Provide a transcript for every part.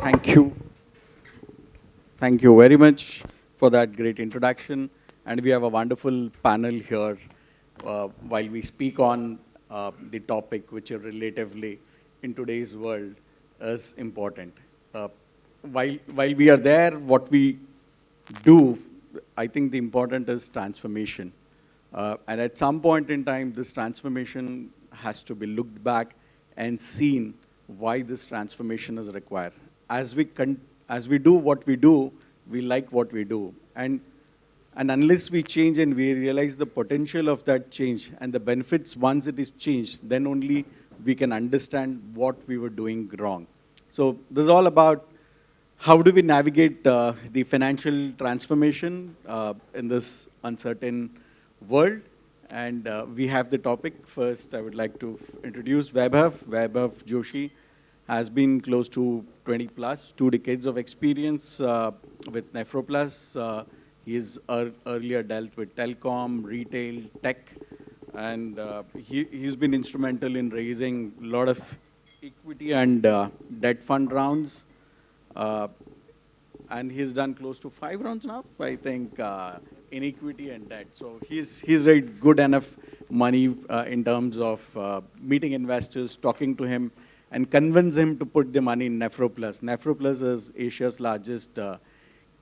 Thank you. Thank you very much for that great introduction. And we have a wonderful panel here while we speak on the topic which is relatively in today's world is important. Uh, while we are there, what we do, I think the important is transformation. And at some point in time, this transformation has to be looked back and seen why this transformation is required. As we do what we do, we like what we do. And unless we change and we realize the potential of that change and the benefits once it is changed, then only we can understand what we were doing wrong. So this is all about how do we navigate the financial transformation in this uncertain world. And we have the topic. First, I would like to introduce Vaibhav. Vaibhav Joshi has been close to 20 plus, 2 decades of experience with NephroPlus. He's earlier dealt with telecom, retail, tech, and he's been instrumental in raising a lot of equity and debt fund rounds. And he's done close to 5 rounds now, I think, in equity and debt. So he's raised good enough money in terms of meeting investors, talking to him, and convince him to put the money in NephroPlus. NephroPlus is Asia's largest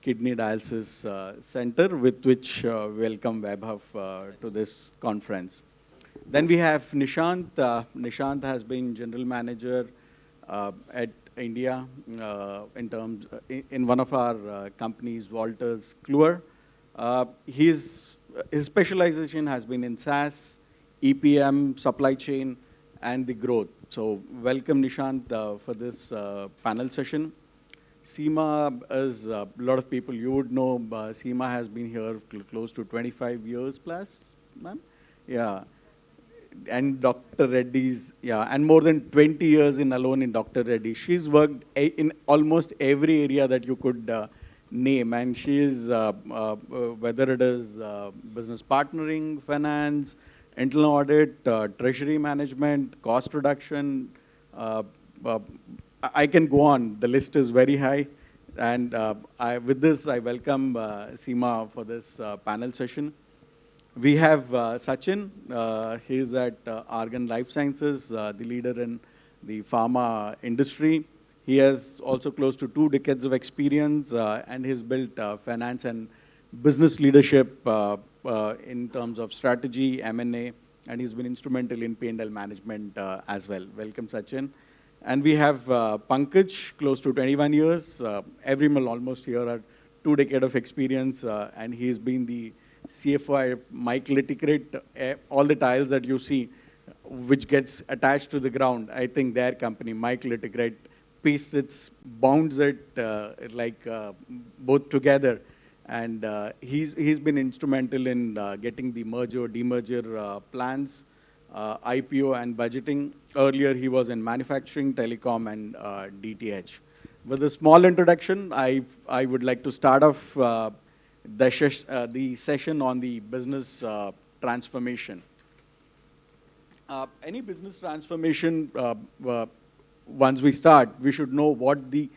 kidney dialysis center, with which welcome Vaibhav to this conference. Then we have Nishant. Nishant has been general manager at India in one of our companies, Wolters, Kluwer. His specialization has been in SaaS, EPM, supply chain, and the growth. So welcome, Nishant, for this panel session. Seema is a lot of people you would know. Seema has been here close to 25 years plus, ma'am. Yeah. And Dr. Reddy's, yeah, and more than 20 years alone in Dr. Reddy. She's worked in almost every area that you could name, and she is, whether it is business partnering, finance, internal audit, treasury management, cost reduction. I can go on. The list is very high. And with this, I welcome Seema for this panel session. We have Sachin. He's at Aragen Lifesciences, the leader in the pharma industry. He has also close to 2 decades of experience, and he's built finance and business leadership in terms of strategy, M&A, and he's been instrumental in P&L management as well. Welcome, Sachin. And we have Pankaj, close to 21 years. Everyone almost here are 2 decades of experience, and he's been the CFO at LATICRETE. All the tiles that you see, which gets attached to the ground, I think their company, LATICRETE, pastes its bounds it both together. And he's been instrumental in getting the merger, demerger plans, IPO and budgeting. Earlier, he was in manufacturing, telecom, and DTH. With a small introduction, I would like to start off the session on the business transformation. Any business transformation, once we start, we should know what the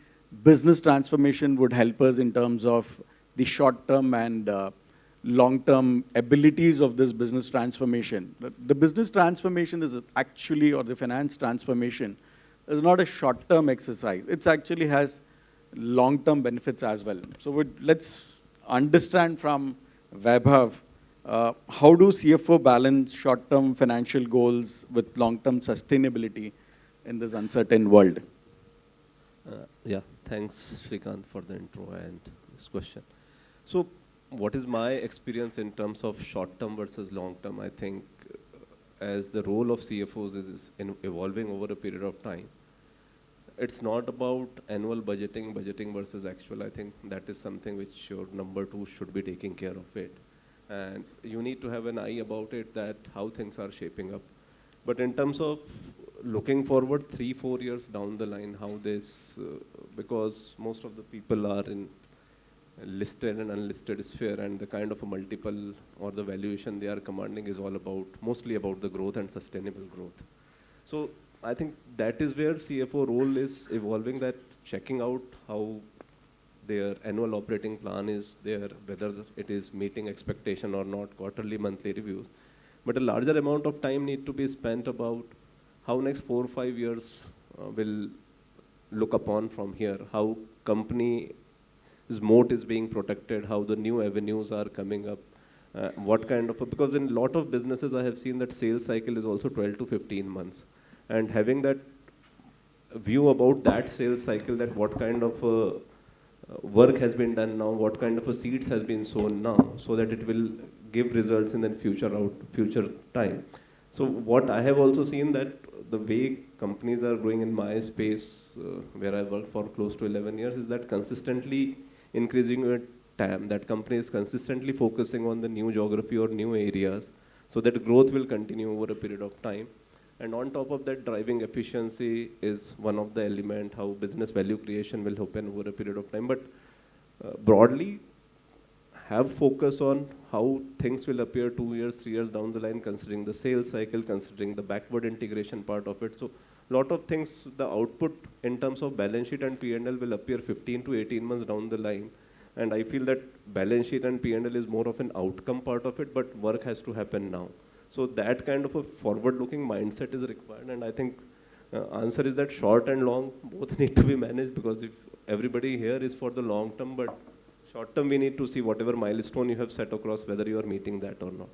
business transformation would help us in terms of the short-term and long-term abilities of this business transformation. The business transformation is actually, or the finance transformation, is not a short-term exercise. It actually has long-term benefits as well. So let's understand from Vaibhav, how do CFO balance short-term financial goals with long-term sustainability in this uncertain world? Yeah, thanks, Shrikant, for the intro and this question. So what is my experience in terms of short-term versus long-term? I think as the role of CFOs is evolving over a period of time, it's not about annual budgeting versus actual. I think that is something which your number two should be taking care of it. And you need to have an eye about it, that how things are shaping up. But in terms of looking forward 3-4 years down the line, how this, because most of the people are in listed and unlisted sphere, and the kind of a multiple or the valuation they are commanding is all about, mostly about the growth and sustainable growth. So I think that is where CFO role is evolving, that checking out how their annual operating plan is there, whether it is meeting expectation or not, quarterly, monthly reviews. But a larger amount of time need to be spent about how next 4 or 5 years will look upon from here, how company's moat is being protected, how the new avenues are coming up, what kind of, because in a lot of businesses I have seen that sales cycle is also 12 to 15 months. And having that view about that sales cycle, that what kind of work has been done now, what kind of a seeds has been sown now, so that it will give results in the future time. So what I have also seen that the way companies are growing in my space, where I worked for close to 11 years, is that consistently increasing your TAM, that company is consistently focusing on the new geography or new areas, so that growth will continue over a period of time. And on top of that, driving efficiency is one of the element, how business value creation will happen over a period of time. But broadly, have focus on how things will appear 2 years, 3 years down the line, considering the sales cycle, considering the backward integration part of it. So a lot of things, the output in terms of balance sheet and P&L will appear 15 to 18 months down the line. And I feel that balance sheet and P&L is more of an outcome part of it, but work has to happen now. So that kind of a forward-looking mindset is required. And I think answer is that short and long both need to be managed, because if everybody here is for the long term, but short term we need to see whatever milestone you have set across, whether you are meeting that or not.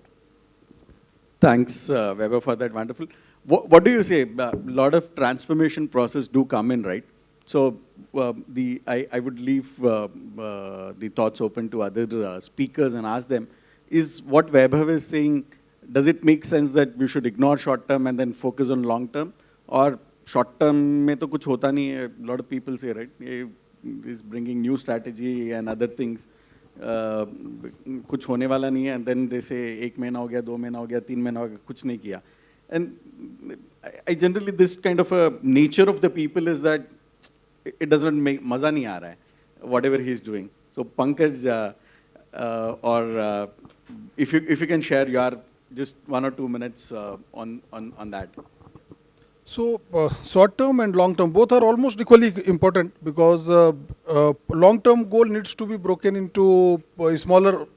Thanks, Vaibhav, for that. Wonderful. What do you say? A lot of transformation process do come in, right? So I would leave the thoughts open to other speakers and ask them, is what Vaibhav is saying, does it make sense that we should ignore short term and then focus on long term? Or short term mein to kuch hota nahi hai. A lot of people say, right, is bringing new strategy and other things. Kuch hone wala nahi hai, and then they say 1 mahina ho gaya, 2 mahina ho gaya, 3 mahina ho gaya, kuch nahi kiya. And I generally, this kind of a nature of the people is that it doesn't make maza nahi aa raha hai, whatever he's doing. So Pankaj, if you can share your just 1 or 2 minutes on that. So short term and long term both are almost equally important, because long term goal needs to be broken into a smaller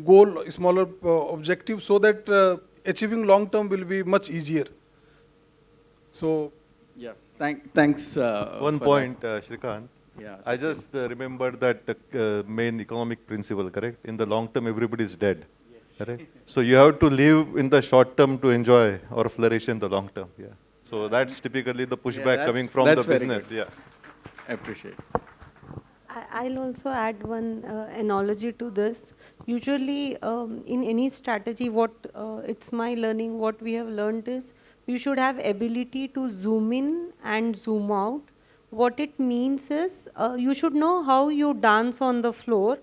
goal, smaller objective, so that achieving long term will be much easier. So yeah, thanks. One point, Shrikant. Yeah, I just remembered that main economic principle, correct? In the long term, everybody is dead. Yes. Correct? So you have to live in the short term to enjoy or flourish in the long term. Yeah. So that's typically the pushback coming from the business. Yeah. I appreciate. I'll also add one analogy to this. Usually, in any strategy, it's my learning, what we have learned is you should have ability to zoom in and zoom out. What it means is you should know how you dance on the floor,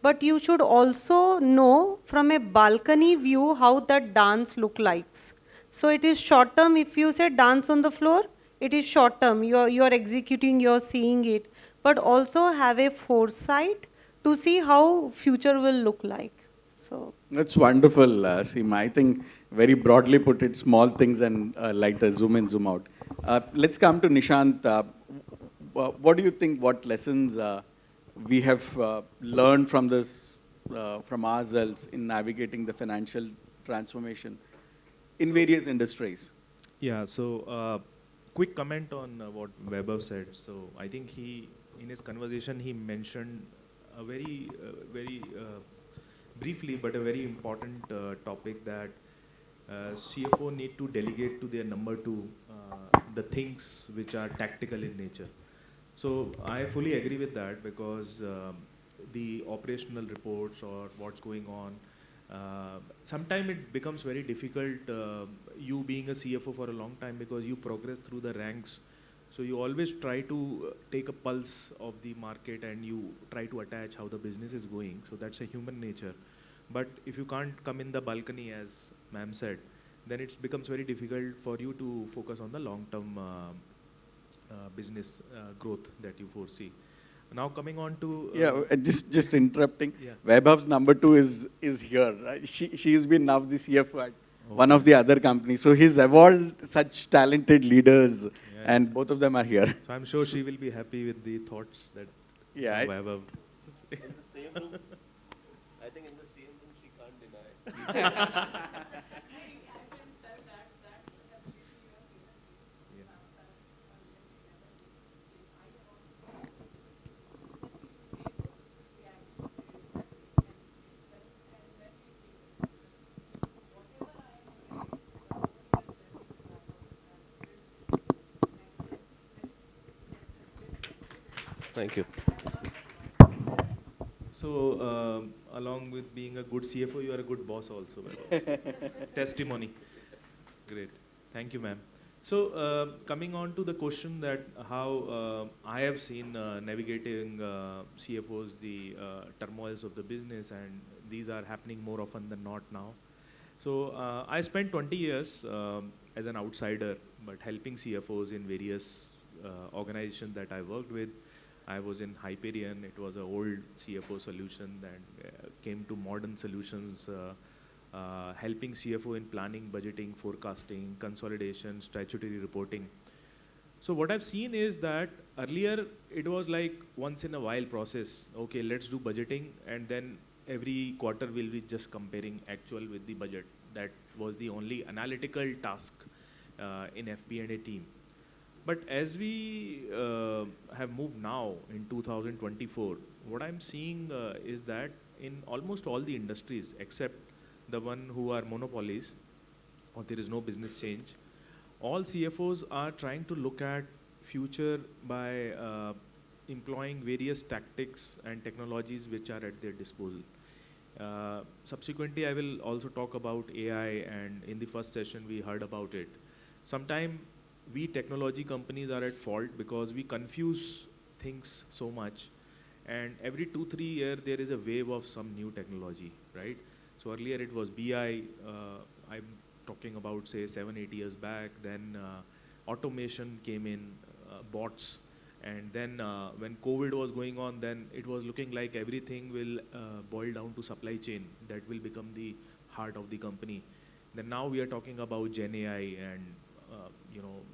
but you should also know from a balcony view how that dance look likes. So it is short term. If you say dance on the floor, it is short term. You're executing, you're seeing it, but also have a foresight to see how future will look like. So that's wonderful, Seema. I think very broadly put it, small things and lighter zoom in, zoom out. Let's come to Nishant. What do you think? What lessons we have learned from this, from ourselves in navigating the financial transformation in various industries? Yeah. So quick comment on what Vaibhav said. So I think in his conversation, he mentioned a very briefly, but a very important topic, that CFO need to delegate to their number 2 the things which are tactical in nature. So I fully agree with that, because the operational reports or what's going on, sometimes it becomes very difficult, you being a CFO for a long time, because you progress through the ranks. So you always try to take a pulse of the market and you try to attach how the business is going. So that's a human nature. But if you can't come in the balcony, as ma'am said, then it becomes very difficult for you to focus on the long-term business growth that you foresee. Now coming on to just interrupting. Yeah. Vaibhav's number 2 is here. Right? She's been now the CFO at one of the other companies. So he's evolved such talented leaders, and both of them are here. So I'm sure she will be happy with the thoughts that Vaibhav. In the same room, I think in the same room she can't deny. Thank you. So, along with being a good CFO, you are a good boss also. Testimony. Great. Thank you, ma'am. So, coming on to the question that how I have seen navigating CFOs, the turmoils of the business, and these are happening more often than not now. So, I spent 20 years as an outsider, but helping CFOs in various organizations that I worked with. I was in Hyperion. It was an old CFO solution that came to modern solutions, helping CFO in planning, budgeting, forecasting, consolidation, statutory reporting. So what I've seen is that earlier it was like once in a while process. Okay, let's do budgeting, and then every quarter we'll be just comparing actual with the budget. That was the only analytical task in FP&A team. But as we have moved now in 2024, what I'm seeing is that in almost all the industries, except the one who are monopolies, or there is no business change, all CFOs are trying to look at future by employing various tactics and technologies which are at their disposal. Subsequently, I will also talk about AI, and in the first session we heard about it. Sometime we technology companies are at fault because we confuse things so much, and every 2-3 years there is a wave of some new technology, right? So earlier it was BI, I'm talking about say 7-8 years back, then automation came in, bots, and then when COVID was going on, then it was looking like everything will boil down to supply chain, that will become the heart of the company. Then now we are talking about Gen AI and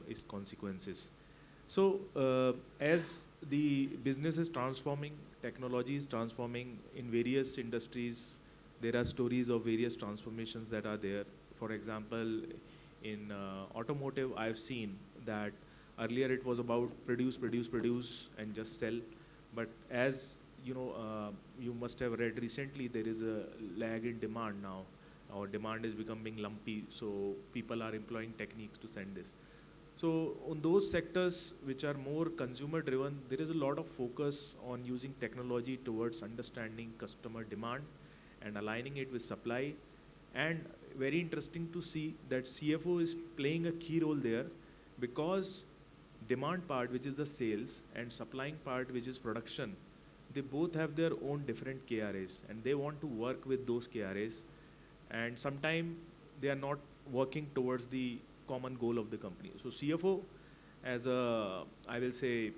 its consequences. So as the business is transforming, technology is transforming in various industries, there are stories of various transformations that are there. For example, in automotive, I've seen that earlier it was about produce, and just sell. But as you must have read recently, there is a lag in demand now. Our demand is becoming lumpy, so people are employing techniques to send this. So on those sectors which are more consumer driven, there is a lot of focus on using technology towards understanding customer demand and aligning it with supply. And very interesting to see that CFO is playing a key role there, because demand part, which is the sales, and supplying part, which is production, they both have their own different KRAs, and they want to work with those KRAs. And sometimes they are not working towards the common goal of the company. So CFO, as a, I will say,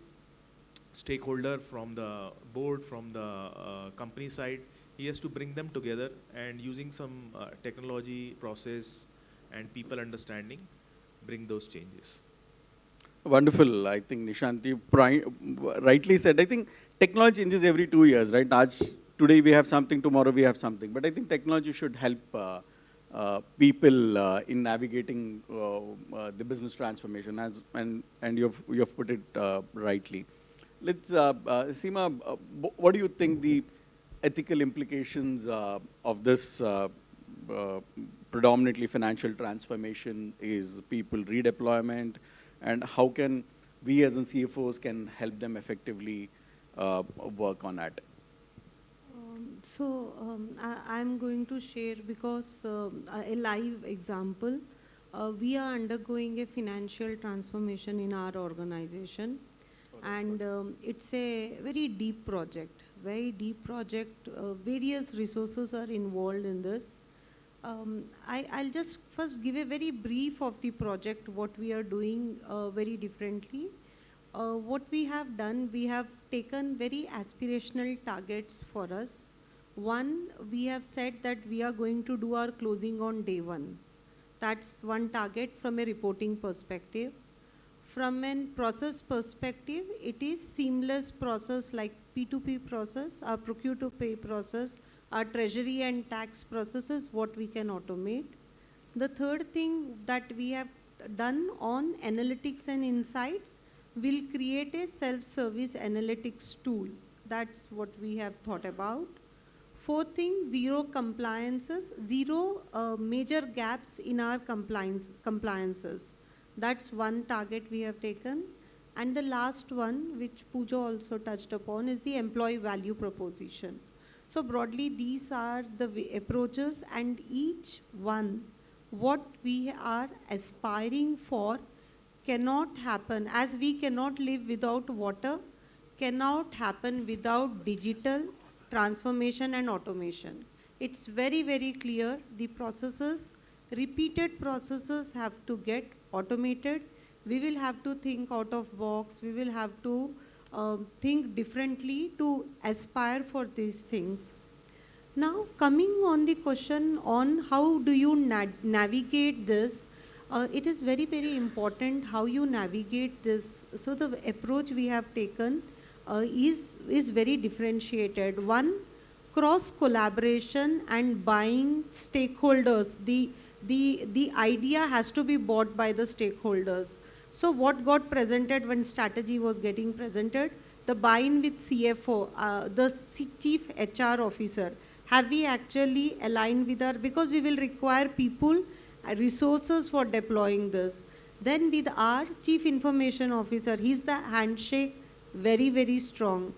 stakeholder from the board, from the company side, he has to bring them together, and using some technology, process, and people understanding, bring those changes. Wonderful. I think Nishant, you rightly said, I think technology changes every 2 years, right? Today we have something, tomorrow we have something. But I think technology should help people in navigating the business transformation, and you've put it rightly. Let's, Seema, what do you think the ethical implications of this predominantly financial transformation is? People redeployment, and how can we as in CFOs can help them effectively work on that? I'm going to share, because a live example. We are undergoing a financial transformation in our organization, and it's a very deep project. Various resources are involved in this. I'll just first give a very brief of the project, what we are doing very differently. What we have done, we have taken very aspirational targets for us. One, we have said that we are going to do our closing on day 1. That's one target from a reporting perspective. From a process perspective, it is seamless process like P2P process, our procure to pay process, our treasury and tax processes, what we can automate. The third thing that we have done on analytics and insights, will create a self-service analytics tool. That's what we have thought about. Fourth thing, zero compliances, zero major gaps in our compliances. That's one target we have taken. And the last one, which Pooja also touched upon, is the employee value proposition. So broadly, these are the approaches, and each one, what we are aspiring for cannot happen, as we cannot live without water, cannot happen without digital transformation and automation. It's very, very clear, the processes, repeated processes have to get automated. We will have to think out of box. We will have to think differently to aspire for these things. Now, coming on the question on how do you navigate this, it is very, very important how you navigate this. So the approach we have taken is very differentiated. One, cross collaboration and buying stakeholders. The idea has to be bought by the stakeholders. So what got presented when strategy was getting presented? The buy-in with CFO, the chief HR officer. Have we actually aligned with our, because we will require people, resources for deploying this. Then with our chief information officer, he's the handshake very, very strong.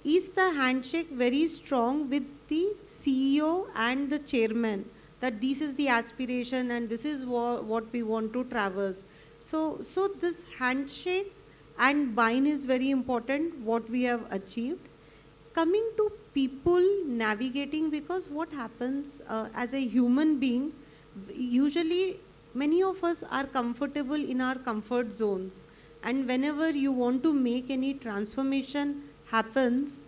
Is the handshake very strong with the CEO and the chairman, that this is the aspiration and this is what we want to traverse. So this handshake and buy-in is very important, what we have achieved. Coming to people navigating, because what happens as a human being, usually many of us are comfortable in our comfort zones. And whenever you want to make any transformation happens,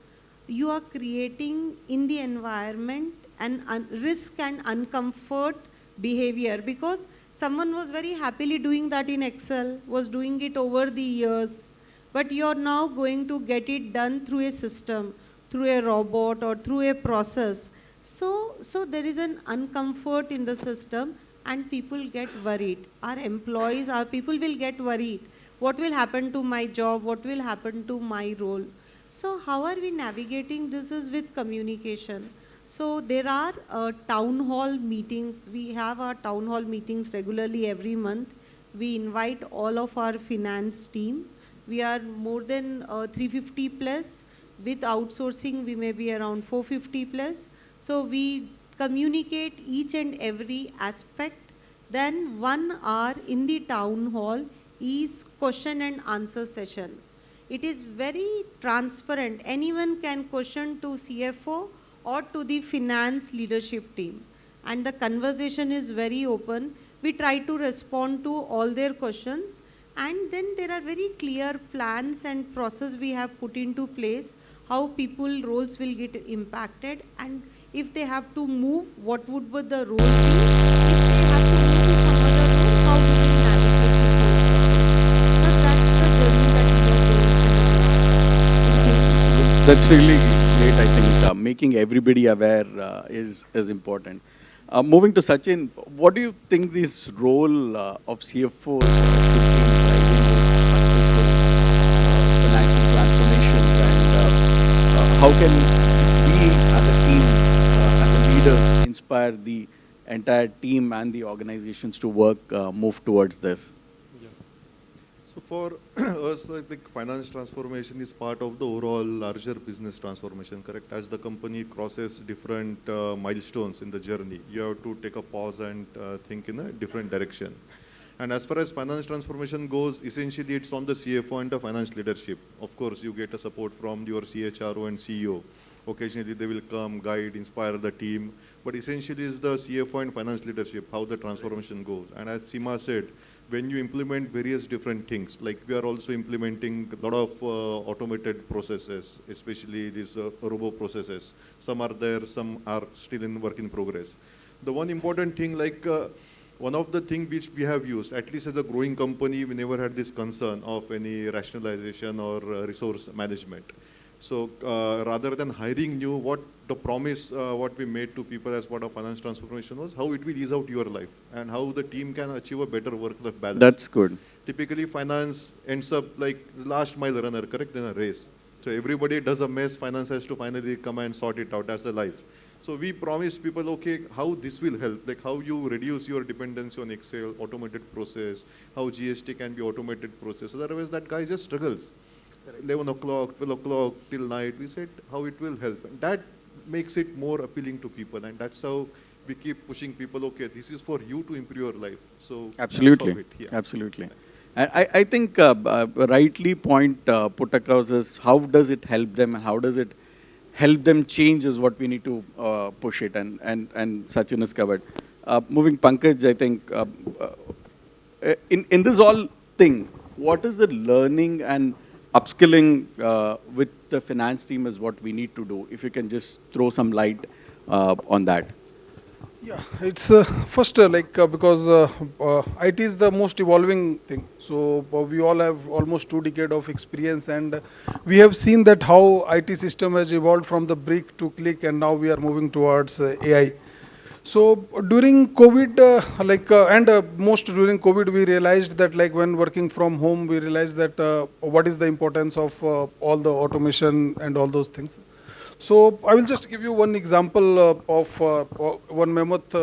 you are creating in the environment an risk and uncomfort behavior, because someone was very happily doing that in Excel, was doing it over the years, but you're now going to get it done through a system, through a robot or through a process. So there is an uncomfort in the system and people get worried. Our employees, our people will get worried. What will happen to my job? What will happen to my role? So how are we navigating this is with communication. So there are town hall meetings. We have our town hall meetings regularly every month. We invite all of our finance team. We are more than 350 plus. With outsourcing, we may be around 450 plus. So we communicate each and every aspect. Then 1 hour in the town hall is question and answer session. It is very transparent. Anyone can question to CFO or to the finance leadership team. And the conversation is very open. We try to respond to all their questions. And then there are very clear plans and process we have put into place, how people roles will get impacted, and if they have to move, what would be the role be? If they have to move to some other role, how we will navigate the whole process. So that's the journey that we are going. That's really great. I think making everybody aware is important. Moving to Sachin, what do you think this role of CFO should be in driving financial transformations, and how can we as a team, as a leader, inspire the entire team and the organizations to move towards this? So for us, I think finance transformation is part of the overall larger business transformation, correct? As the company crosses different milestones in the journey, you have to take a pause and think in a different direction. And as far as finance transformation goes, essentially it's on the CFO and the finance leadership. Of course, you get a support from your CHRO and CEO. Occasionally they will come, guide, inspire the team. But essentially it's the CFO and finance leadership, how the transformation goes. And as Seema said, when you implement various different things, like we are also implementing a lot of automated processes, especially these robo processes. Some are there, some are still in work in progress. The one important thing, like one of the things which we have used, at least as a growing company, we never had this concern of any rationalization or resource management. So rather than hiring new, what the promise, what we made to people as part of finance transformation was how it will ease out your life and how the team can achieve a better work-life balance. That's good. Typically, finance ends up like the last mile runner, correct, in a race. So everybody does a mess, finance has to finally come and sort it out as a life. So we promise people, okay, how this will help, like how you reduce your dependency on Excel, automated process, how GST can be automated process. Otherwise, that guy just struggles. 11 o'clock, 12 o'clock, till night, we said how it will help. And that makes it more appealing to people. And that's how we keep pushing people, okay, this is for you to improve your life. So absolutely, absolutely. And I think rightly point put across is how does it help them and how does it help them change is what we need to push it, and Sachin is covered. Moving Pankaj, I think in this all thing, what is the learning and upskilling with the finance team is what we need to do. If you can just throw some light on that. Yeah, it's first because IT is the most evolving thing. So we all have almost 2 decades of experience, and we have seen that how IT system has evolved from the brick to click, and now we are moving towards AI. So during COVID, most during COVID, we realized that when working from home, we realized that what is the importance of all the automation and all those things. So I will just give you one example of one mammoth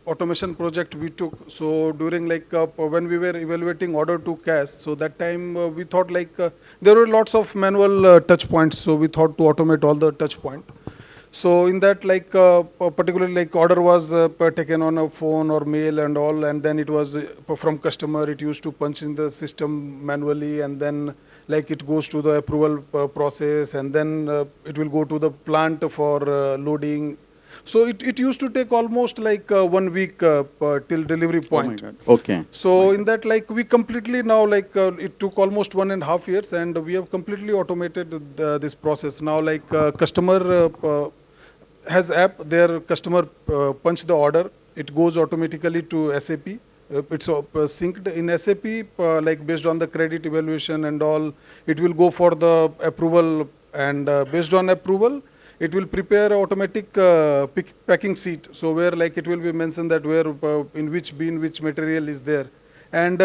automation project we took. So during when we were evaluating order to cash, so that time we thought there were lots of manual touch points. So we thought to automate all the touch point. So in that particularly order was taken on a phone or mail and all, and then it was from customer, it used to punch in the system manually, and then it goes to the approval process, and then it will go to the plant for loading. So it used to take almost 1 week till delivery point. Oh my God. Okay. So in that we completely now it took almost 1.5 years, and we have completely automated this process. Now customer has app, their customer punch the order, it goes automatically to SAP. It's synced in SAP, based on the credit evaluation and all, it will go for the approval, and based on approval, it will prepare automatic packing sheet. So where it will be mentioned that where in which bin which material is there, and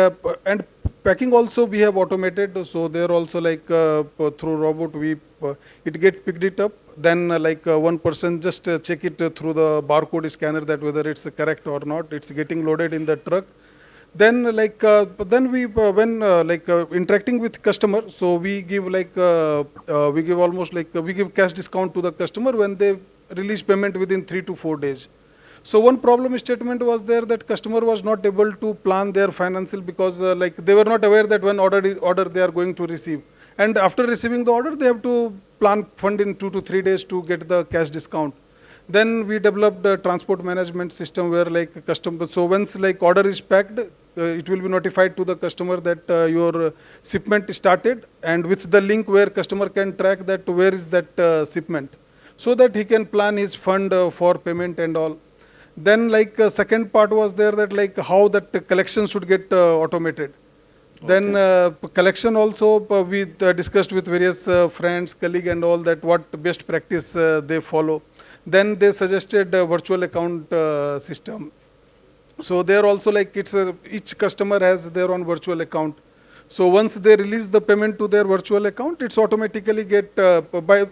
packing also we have automated. So there also through robot we it get picked it up. Then one person just check it through the barcode scanner that whether it's correct or not. It's getting loaded in the truck. Then then we when interacting with customer, so we give we give almost we give cash discount to the customer when they release payment within 3 to 4 days. So one problem statement was there that customer was not able to plan their financial because they were not aware that when order they are going to receive. And after receiving the order, they have to plan fund in 2 to 3 days to get the cash discount. Then we developed a transport management system where customer, so once order is packed, it will be notified to the customer that your shipment started, and with the link where customer can track that where is that shipment, so that he can plan his fund for payment and all. Then second part was there that how that collection should get automated. Then collection also we discussed with various friends, colleagues and all that what best practice they follow. Then they suggested a virtual account system. So there also it's each customer has their own virtual account. So once they release the payment to their virtual account, it's automatically get by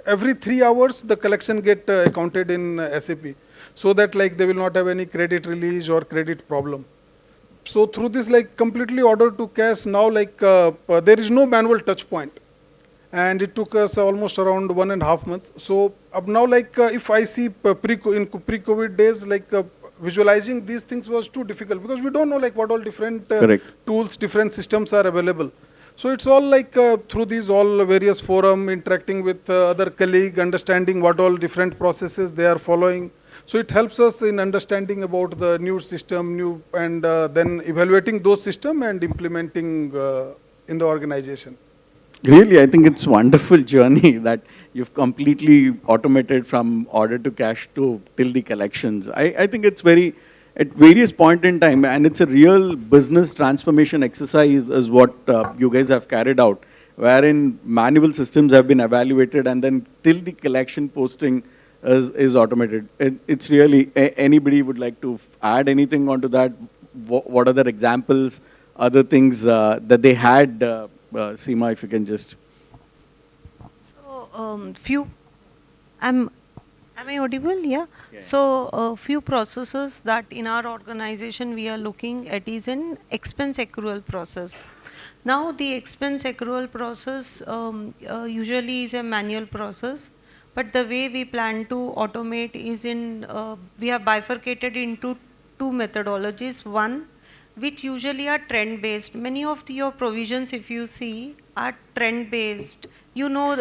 every 3 hours the collection get accounted in SAP, so that they will not have any credit release or credit problem. So through this completely order to cash, now there is no manual touch point, and it took us almost around 1.5 months. So now if I see pre-COVID days visualizing these things was too difficult because we don't know what all different tools, different systems are available. So it's all through these all various forum, interacting with other colleagues, understanding what all different processes they are following. So it helps us in understanding about the new system, and then evaluating those systems and implementing in the organization. Really, I think it's a wonderful journey that you've completely automated from order to cash to till the collections. I think it's very at various point in time, and it's a real business transformation exercise is what you guys have carried out, wherein manual systems have been evaluated and then till the collection posting is automated. It's really, anybody would like to add anything onto that? What other examples, other things that they had, Seema, if you can just. So, am I audible? Yeah. So, few processes that in our organization we are looking at is an expense accrual process. Now, the expense accrual process usually is a manual process, but the way we plan to automate is we have bifurcated into two methodologies. One, which usually are trend based. Many of your provisions, if you see, are trend based. You know,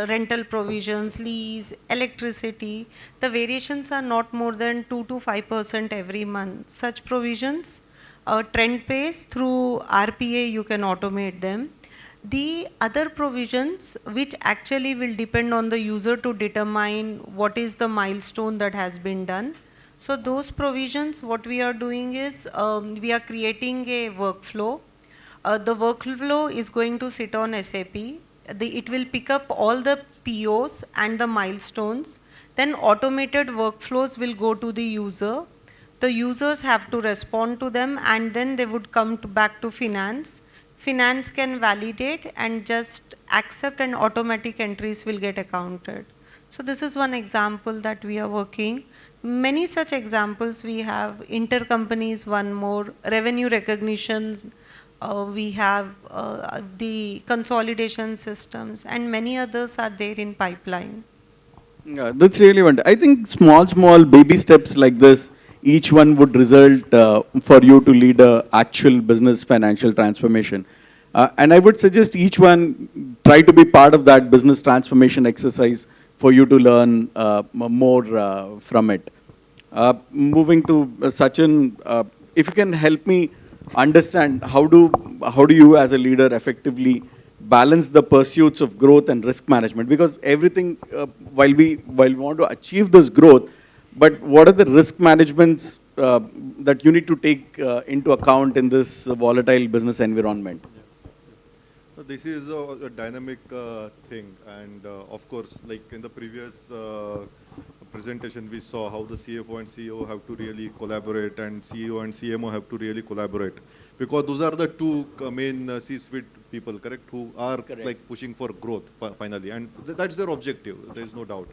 rental provisions, lease, electricity, the variations are not more than 2 to 5% every month. Such provisions, trend based, through RPA you can automate them. The other provisions which actually will depend on the user to determine what is the milestone that has been done. So those provisions, what we are doing is we are creating a workflow. The workflow is going to sit on SAP. It will pick up all the POs and the milestones. Then automated workflows will go to the user. The users have to respond to them and then they would come back to finance. Finance can validate and just accept and automatic entries will get accounted. So this is one example that we are working. Many such examples we have. Intercompany is one more. Revenue recognition, we have the consolidation systems, and many others are there in pipeline. Yeah, that's really wonderful. I think small baby steps like this, each one would result for you to lead a actual business financial transformation. And I would suggest each one try to be part of that business transformation exercise for you to learn more from it. Moving to Sachin, if you can help me understand how do you as a leader effectively balance the pursuits of growth and risk management? Because everything, while we want to achieve this growth, but what are the risk managements that you need to take into account in this volatile business environment? This is a dynamic thing, and of course, like in the previous presentation, we saw how the CFO and CEO have to really collaborate, and CEO and CMO have to really collaborate, because those are the two main C-suite people, correct, who are like pushing for growth finally, and that's their objective. There is no doubt.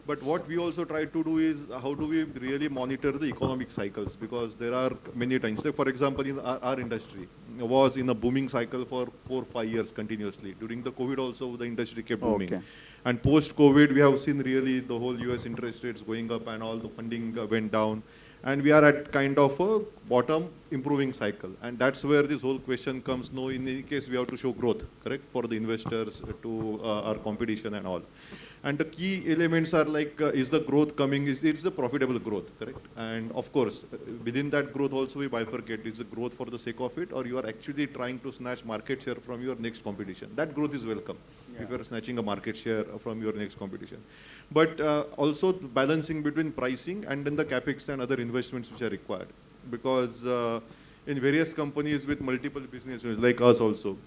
But what we also try to do is how do we really monitor the economic cycles, because there are many times. Like for example, in our industry was in a booming cycle for 4 or 5 years continuously. During the COVID also, the industry kept booming. Okay. And post-COVID, we have seen really the whole US interest rates going up and all the funding went down. And we are at kind of a bottom improving cycle. And that's where this whole question comes. No, in any case, we have to show growth, correct, for the investors to our competition and all. And the key elements are like, is the growth coming, it's the profitable growth, correct? And of course, within that growth also we bifurcate, is the growth for the sake of it, or you are actually trying to snatch market share from your next competition. That growth is welcome, if you are snatching a market share from your next competition. But also balancing between pricing and then the capex and other investments which are required. Because in various companies with multiple business units, like us also,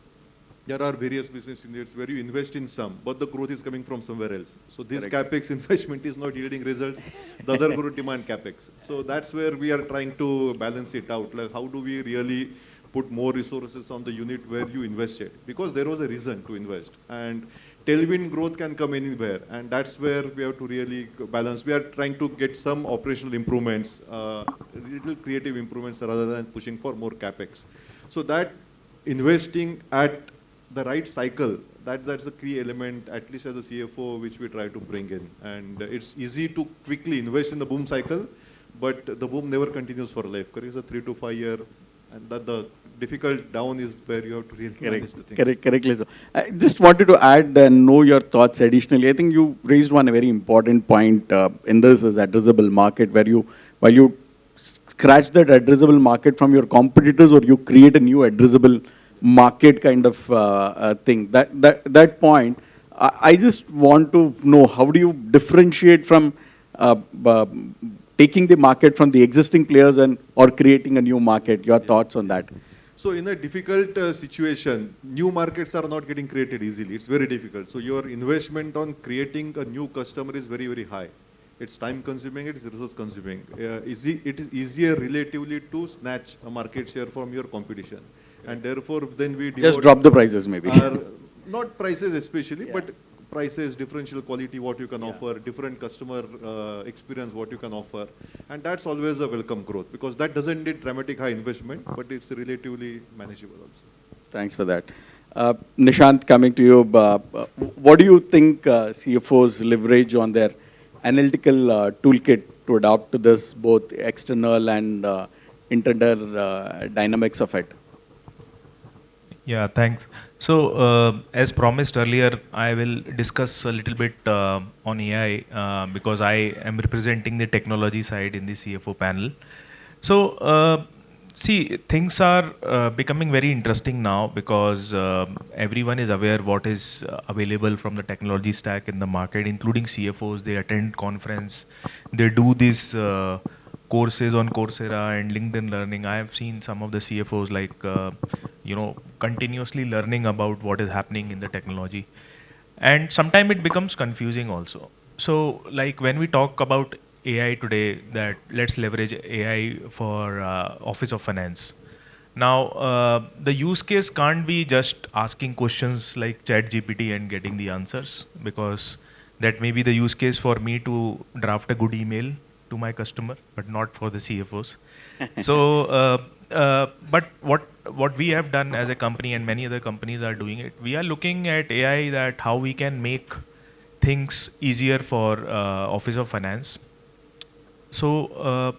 there are various business units where you invest in some, but the growth is coming from somewhere else. So this capex investment is not yielding results. The other growth demand capex. So that's where we are trying to balance it out. Like how do we really put more resources on the unit where you invested? Because there was a reason to invest. And tailwind growth can come anywhere. And that's where we have to really balance. We are trying to get some operational improvements, little creative improvements rather than pushing for more capex. So that investing at the right cycle, that's the key element, at least as a CFO, which we try to bring in. And it's easy to quickly invest in the boom cycle, but the boom never continues for life. It's a 3 to 5 year, and that the difficult down is where you have to really manage the things. Correctly so. I just wanted to add and know your thoughts additionally. I think you raised one very important point in this is addressable market, where while you scratch that addressable market from your competitors, or you create a new addressable market kind of thing. That point, I just want to know, how do you differentiate from taking the market from the existing players and or creating a new market? Your thoughts on that? So in a difficult situation, new markets are not getting created easily. It's very difficult. So your investment on creating a new customer is very, very high. It's time consuming, it's resource consuming. It is easier relatively to snatch a market share from your competition. And therefore, then we Just drop the prices maybe. Not prices especially, but prices, differential quality, what you can offer, different customer experience, what you can offer. And that's always a welcome growth because that doesn't need dramatic high investment, but it's relatively manageable also. Thanks for that. Nishant, coming to you, what do you think CFOs leverage on their analytical toolkit to adapt to this, both external and internal dynamics of it? Yeah, thanks. So, as promised earlier, I will discuss a little bit on AI because I am representing the technology side in the CFO panel. So, see, things are becoming very interesting now because everyone is aware what is available from the technology stack in the market, including CFOs. They attend conference, they do these courses on Coursera and LinkedIn Learning. I have seen some of the CFOs continuously learning about what is happening in the technology. And sometimes it becomes confusing also. So like when we talk about AI today, that let's leverage AI for Office of Finance. Now, the use case can't be just asking questions like ChatGPT and getting the answers, because that may be the use case for me to draft a good email to my customer, but not for the CFOs. So, but what we have done as a company, and many other companies are doing it, we are looking at AI, that how we can make things easier for Office of Finance. So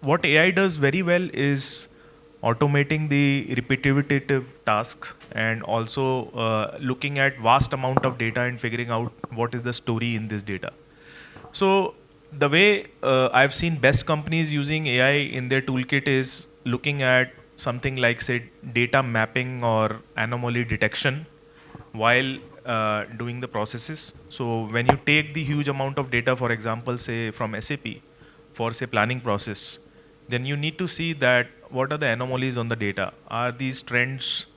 what AI does very well is automating the repetitive tasks, and also looking at vast amount of data and figuring out what is the story in this data. So the way I've seen best companies using AI in their toolkit is looking at something like, say, data mapping or anomaly detection while doing the processes. So when you take the huge amount of data, for example, say from SAP, for say planning process, then you need to see that what are the anomalies on the data. Are these trends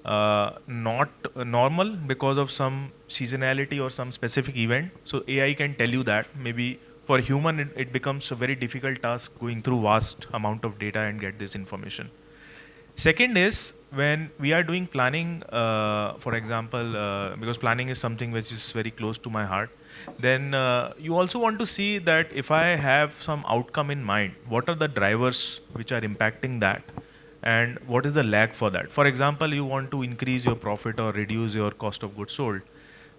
not normal because of some seasonality or some specific event? So AI can tell you that. Maybe for human, it becomes a very difficult task going through vast amount of data and get this information. Second is when we are doing planning, for example, because planning is something which is very close to my heart, then you also want to see that if I have some outcome in mind, what are the drivers which are impacting that, and what is the lag for that. For example, you want to increase your profit or reduce your cost of goods sold.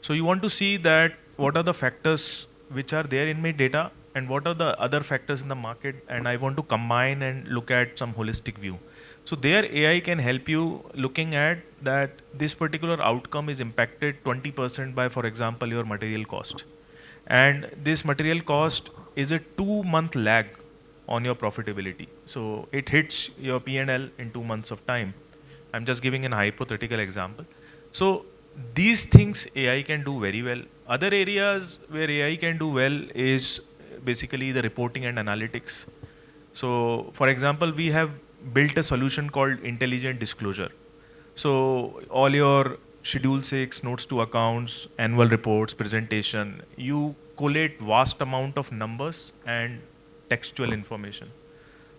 So you want to see that what are the factors which are there in my data and what are the other factors in the market, and I want to combine and look at some holistic view. So there AI can help you looking at that this particular outcome is impacted 20% by, for example, your material cost. And this material cost is a 2-month lag on your profitability. So it hits your P&L in 2 months of time. I'm just giving an hypothetical example. So these things AI can do very well. Other areas where AI can do well is basically the reporting and analytics. So for example, we have built a solution called Intelligent Disclosure. So all your Schedule 6, notes to accounts, annual reports, presentation, you collate vast amount of numbers and textual information.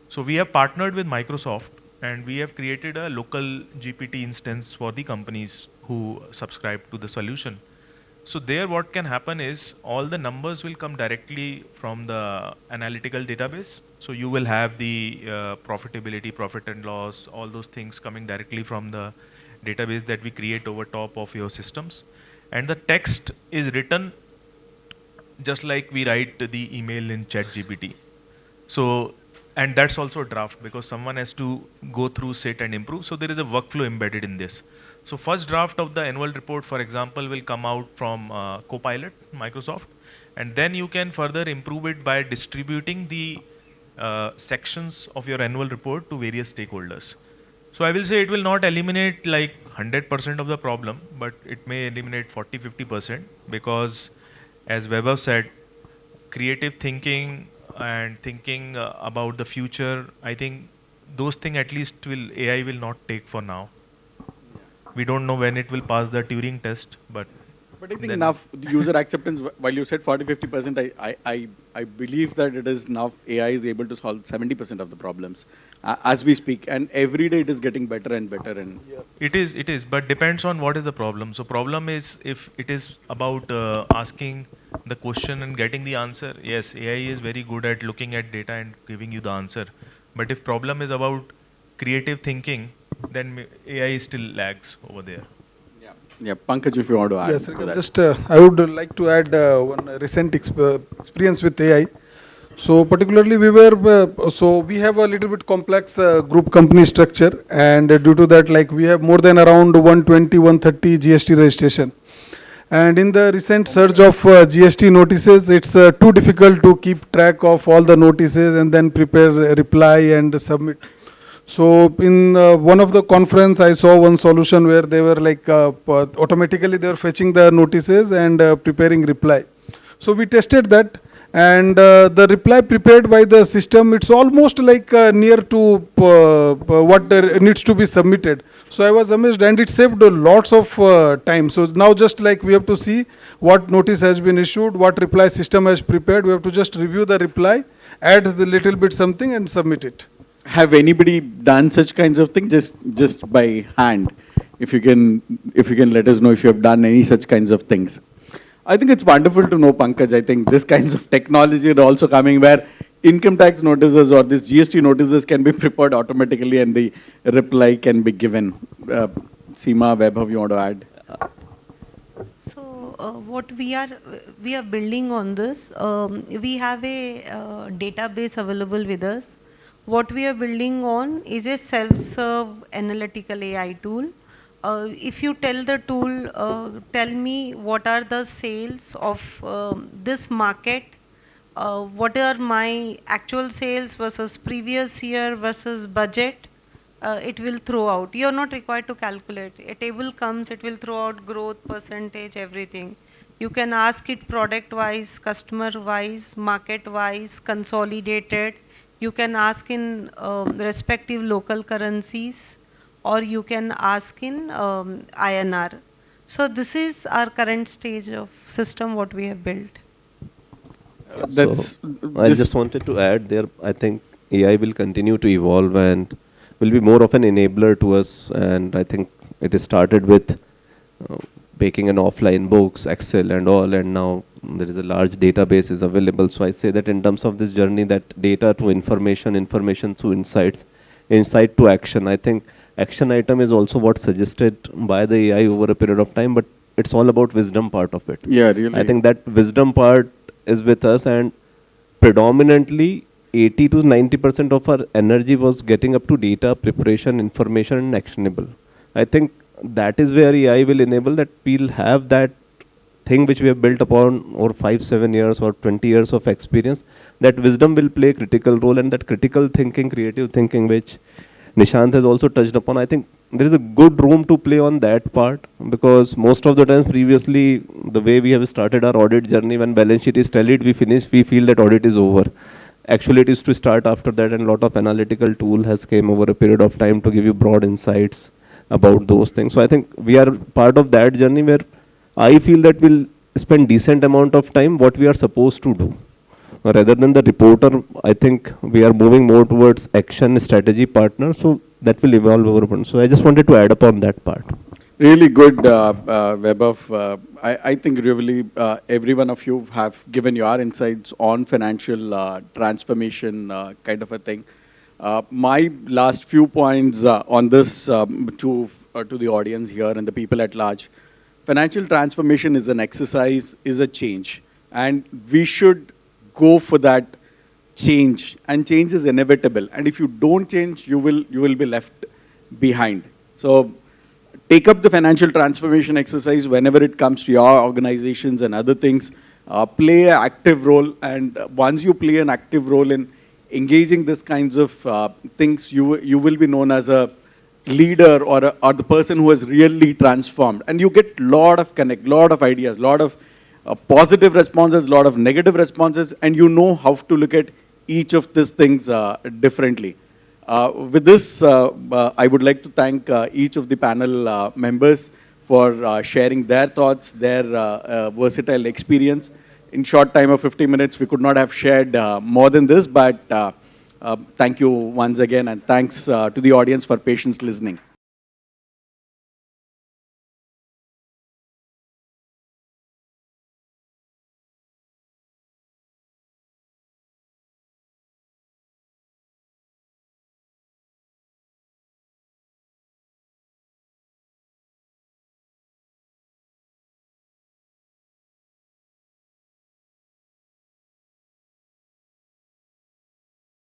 So we have partnered with Microsoft, and we have created a local GPT instance for the companies who subscribe to the solution. So there what can happen is all the numbers will come directly from the analytical database. So you will have the profitability, profit and loss, all those things coming directly from the database that we create over top of your systems. And the text is written just like we write the email in ChatGPT. So, and that's also a draft because someone has to go through, sit and improve. So there is a workflow embedded in this. So first draft of the annual report, for example, will come out from Copilot, Microsoft. And then you can further improve it by distributing the sections of your annual report to various stakeholders. So I will say it will not eliminate like 100% of the problem, but it may eliminate 40-50% because, as Vaibhav said, creative thinking and thinking about the future, I think those things at least AI will not take for now. We don't know when it will pass the Turing test, but But I think then enough user acceptance, while you said 40-50%, I believe that it is now AI is able to solve 70% of the problems as we speak. And every day it is getting better and better. And it is, but depends on what is the problem. So problem is if it is about asking the question and getting the answer, yes, AI is very good at looking at data and giving you the answer. But if problem is about creative thinking, then AI still lags over there. yeah, Pankaj, if you want to add Yes, to that. just I would like to add one recent experience with AI. So particularly we have a little bit complex group company structure, and due to that, like, we have more than around 120, 130 GST registration. And in the recent surge of GST notices, it's too difficult to keep track of all the notices and then prepare a reply and submit. So in one of the conference, I saw one solution where they were like automatically they were fetching the notices and preparing reply. So we tested that, and the reply prepared by the system, it's almost like near to what needs to be submitted. So I was amazed, and it saved lots of time. So now just like we have to see what notice has been issued, what reply system has prepared, we have to just review the reply, add the little bit something and submit it. Have anybody done such kinds of things just by hand? If you can let us know if you have done any such kinds of things. I think it's wonderful to know, Pankaj. I think this kinds of technology are also coming where income tax notices or this GST notices can be prepared automatically and the reply can be given. Seema, Vaibhav, you want to add? So what we are building on this, we have a database available with us. What we are building on is a self-serve analytical AI tool. If you tell the tool, tell me what are the sales of this market, what are my actual sales versus previous year versus budget, it will throw out. You are not required to calculate. A table comes, it will throw out growth, percentage, everything. You can ask it product-wise, customer-wise, market-wise, consolidated. You can ask in respective local currencies, or you can ask in INR. So this is our current stage of system what we have built. I just wanted to add there, I think AI will continue to evolve and will be more of an enabler to us. And I think it is started with making an offline books, Excel and all, and now there is a large database is available. So I say that in terms of this journey, that data to information, information to insights, insight to action. I think action item is also what suggested by the AI over a period of time, but it's all about wisdom part of it. Yeah, really. I think that wisdom part is with us, and predominantly 80 to 90% of our energy was getting up to data preparation, information and actionable. I think that is where AI will enable that we'll have that thing which we have built upon over 5-7 years or 20 years of experience. That wisdom will play a critical role, and that critical thinking, creative thinking, which Nishant has also touched upon. I think there is a good room to play on that part, because most of the times previously, the way we have started our audit journey, when balance sheet is tallied, we finish, we feel that audit is over. Actually, it is to start after that, and a lot of analytical tool has came over a period of time to give you broad insights about those things. So I think we are part of that journey where I feel that we'll spend decent amount of time what we are supposed to do. Rather than the reporter, I think we are moving more towards action strategy partner. So that will evolve over. So I just wanted to add upon that part. Really good, Vaibhav. I think really every one of you have given your insights on financial transformation kind of a thing. My last few points on this to the audience here and the people at large. Financial transformation is an exercise, is a change. And we should go for that change. And change is inevitable. And if you don't change, you will be left behind. So take up the financial transformation exercise whenever it comes to your organizations and other things. Play an active role. And once you play an active role in engaging this kinds of things, you will be known as a leader or the person who has really transformed. And you get lot of connect, lot of ideas, lot of positive responses, lot of negative responses, and you know how to look at each of these things differently. With this, I would like to thank each of the panel members for sharing their thoughts, their versatile experience. In short time of 50 minutes, we could not have shared more than this, but thank you once again, and thanks to the audience for patience listening.